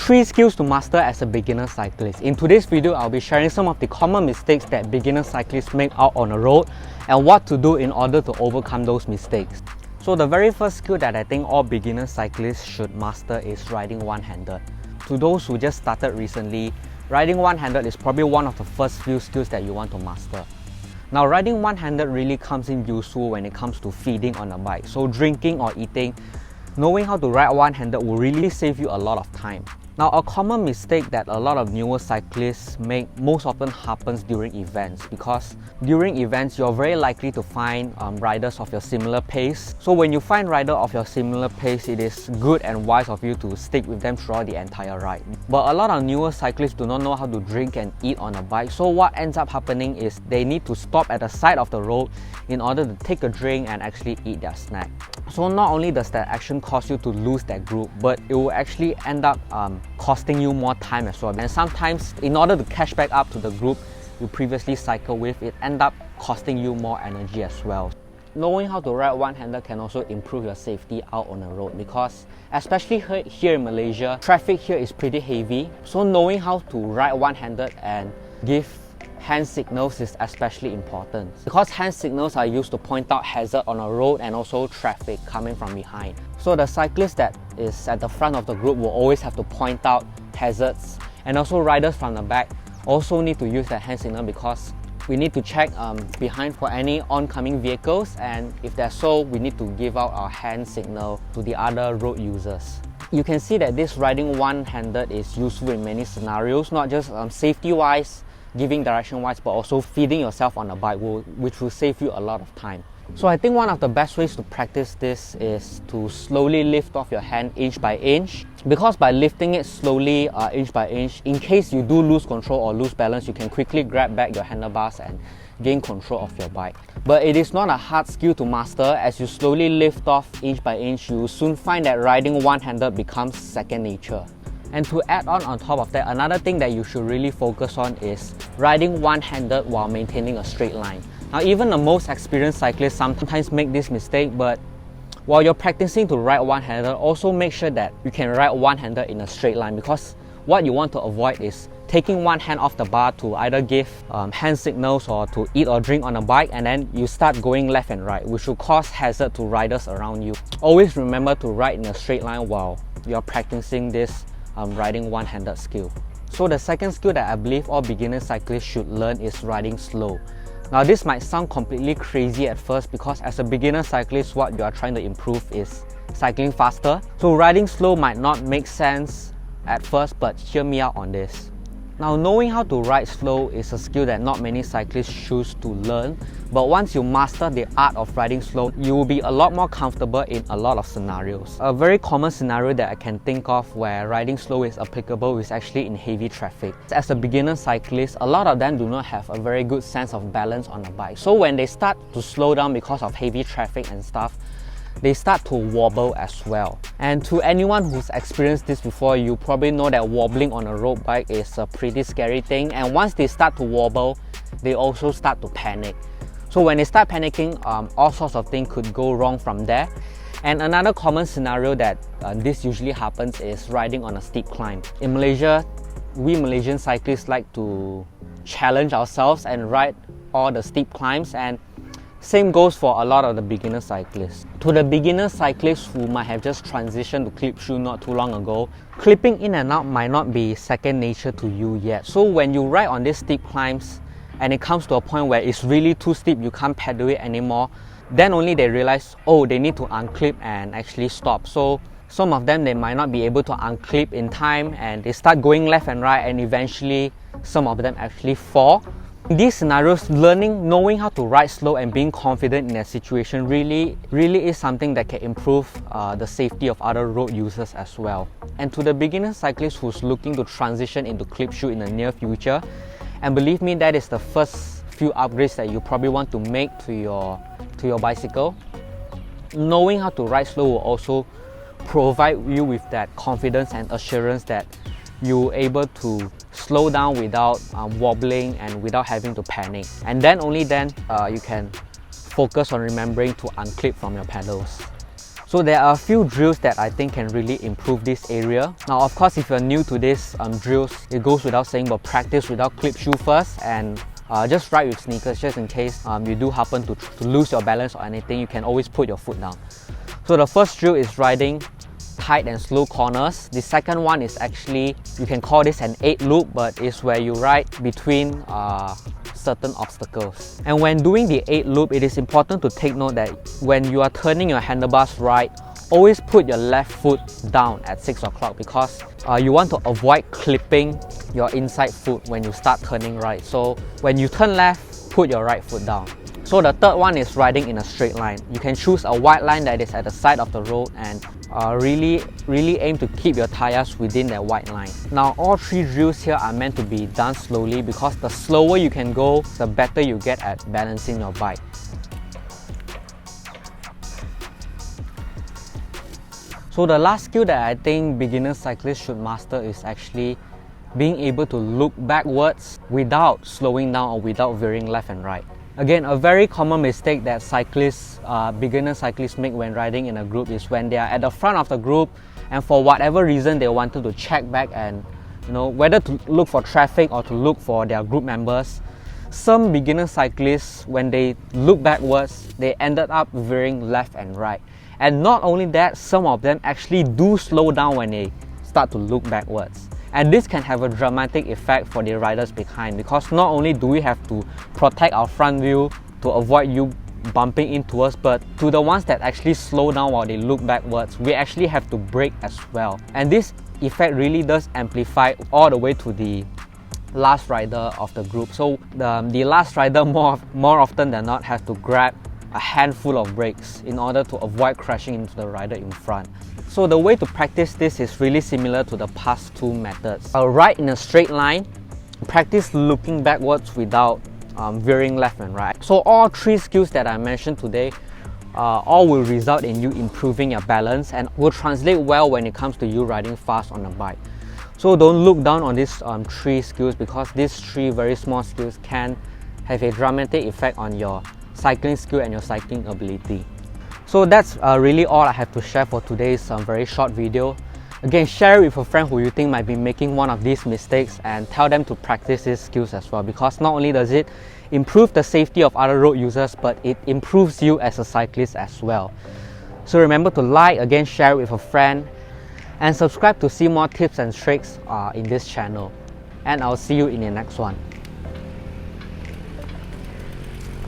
3 skills to master as a beginner cyclist. In today's video, I'll be sharing some of the common mistakes that beginner cyclists make out on the road and what to do in order to overcome those mistakes. So the very first skill that I think all beginner cyclists should master is riding one-handed. To those who just started recently, riding one-handed is probably one of the first few skills that you want to master. Now, riding one-handed really comes in useful when it comes to feeding on a bike. So drinking or eating, knowing how to ride one-handed will really save you a lot of time. Now, a common mistake that a lot of newer cyclists make most often happens during events, because during events you're very likely to find riders of your similar pace. So when you find riders of your similar pace, it is good and wise of you to stick with them throughout the entire ride. But a lot of newer cyclists do not know how to drink and eat on a bike, so what ends up happening is they need to stop at the side of the road in order to take a drink and actually eat their snack. So not only does that action cause you to lose that group, but it will actually end up costing you more time as well. And sometimes, in order to catch back up to the group you previously cycled with, it ends up costing you more energy as well. Knowing how to ride one-handed can also improve your safety out on the road, because especially here in Malaysia, traffic here is pretty heavy. So knowing how to ride one-handed and give hand signals is especially important, because hand signals are used to point out hazard on a road and also traffic coming from behind. So the cyclist that is at the front of the group will always have to point out hazards, and also riders from the back also need to use that hand signal, because we need to check behind for any oncoming vehicles, and if that's so, we need to give out our hand signal to the other road users. You can see that this riding one-handed is useful in many scenarios, not just safety-wise, giving direction-wise, but also feeding yourself on a bike, which will save you a lot of time. So I think one of the best ways to practice this is to slowly lift off your hand inch by inch, because by lifting it slowly inch by inch, in case you do lose control or lose balance, you can quickly grab back your handlebars and gain control of your bike. But it is not a hard skill to master. As you slowly lift off inch by inch, you will soon find that riding one-handed becomes second nature. And to add on top of that, another thing that you should really focus on is riding one-handed while maintaining a straight line. Now, even the most experienced cyclists sometimes make this mistake, but while you're practicing to ride one-handed, also make sure that you can ride one-handed in a straight line, because what you want to avoid is taking one hand off the bar to either give hand signals or to eat or drink on a bike, and then you start going left and right, which will cause hazard to riders around you. Always remember to ride in a straight line while you're practicing this riding one-handed skill. So the second skill that I believe all beginner cyclists should learn is riding slow. Now, this might sound completely crazy at first, because as a beginner cyclist, what you are trying to improve is cycling faster. So riding slow might not make sense at first, but hear me out on this. Now, knowing how to ride slow is a skill that not many cyclists choose to learn, but once you master the art of riding slow, you will be a lot more comfortable in a lot of scenarios. A very common scenario that I can think of where riding slow is applicable is actually in heavy traffic. As a beginner cyclist, a lot of them do not have a very good sense of balance on a bike. So when they start to slow down because of heavy traffic and stuff, they start to wobble as well. And to anyone who's experienced this before, you probably know that wobbling on a road bike is a pretty scary thing. And once they start to wobble, they also start to panic. So when they start panicking, all sorts of things could go wrong from there. And another common scenario that this usually happens is riding on a steep climb. In Malaysia, we Malaysian cyclists like to challenge ourselves and ride all the steep climbs, and same goes for a lot of the beginner cyclists. To the beginner cyclists who might have just transitioned to clip shoe not too long ago, clipping in and out might not be second nature to you yet. So when you ride on these steep climbs and it comes to a point where it's really too steep, you can't pedal it anymore, then only they realize, oh, they need to unclip and actually stop. So some of them, they might not be able to unclip in time, and they start going left and right, and eventually some of them actually fall. In these scenarios, knowing how to ride slow and being confident in that situation really is something that can improve the safety of other road users as well. And to the beginner cyclist who's looking to transition into clip shoe in the near future, and believe me, that is the first few upgrades that you probably want to make to your bicycle, knowing how to ride slow will also provide you with that confidence and assurance that you're able to slow down without wobbling and without having to panic. And then only then you can focus on remembering to unclip from your pedals. So there are a few drills that I think can really improve this area. Now of course, if you're new to this drills, it goes without saying, but practice without clip shoe first, and just ride with sneakers just in case you do happen to lose your balance or anything. You can always put your foot down. So the first drill is riding tight and slow corners. The second one is actually, you can call this an 8 loop, but it's where you ride between certain obstacles. And when doing the 8 loop, it is important to take note that when you are turning your handlebars right, always put your left foot down at 6 o'clock, because you want to avoid clipping your inside foot when you start turning right. So when you turn left, put your right foot down. So the third one is riding in a straight line. You can choose a white line that is at the side of the road and really aim to keep your tires within that white line. Now all 3 drills here are meant to be done slowly, because the slower you can go, the better you get at balancing your bike. So the last skill that I think beginner cyclists should master is actually being able to look backwards without slowing down or without veering left and right. Again, a very common mistake that beginner cyclists make when riding in a group is when they are at the front of the group and for whatever reason they wanted to check back and whether to look for traffic or to look for their group members. Some beginner cyclists, when they look backwards, they ended up veering left and right. And not only that, some of them actually do slow down when they start to look backwards. And this can have a dramatic effect for the riders behind, because not only do we have to protect our front wheel to avoid you bumping into us, but to the ones that actually slow down while they look backwards, we actually have to brake as well. And this effect really does amplify all the way to the last rider of the group. So the last rider more often than not has to grab a handful of brakes in order to avoid crashing into the rider in front. So the way to practice this is really similar to the past 2 methods. Ride in a straight line, practice looking backwards without veering left and right. So all 3 skills that I mentioned today all will result in you improving your balance and will translate well when it comes to you riding fast on a bike. So don't look down on these 3 skills, because these 3 very small skills can have a dramatic effect on your cycling skill and your cycling ability. So that's really all I have to share for today's very short video. Again, share it with a friend who you think might be making one of these mistakes and tell them to practice these skills as well, because not only does it improve the safety of other road users, but it improves you as a cyclist as well. So remember to like, again share it with a friend, and subscribe to see more tips and tricks in this channel. And I'll see you in the next one.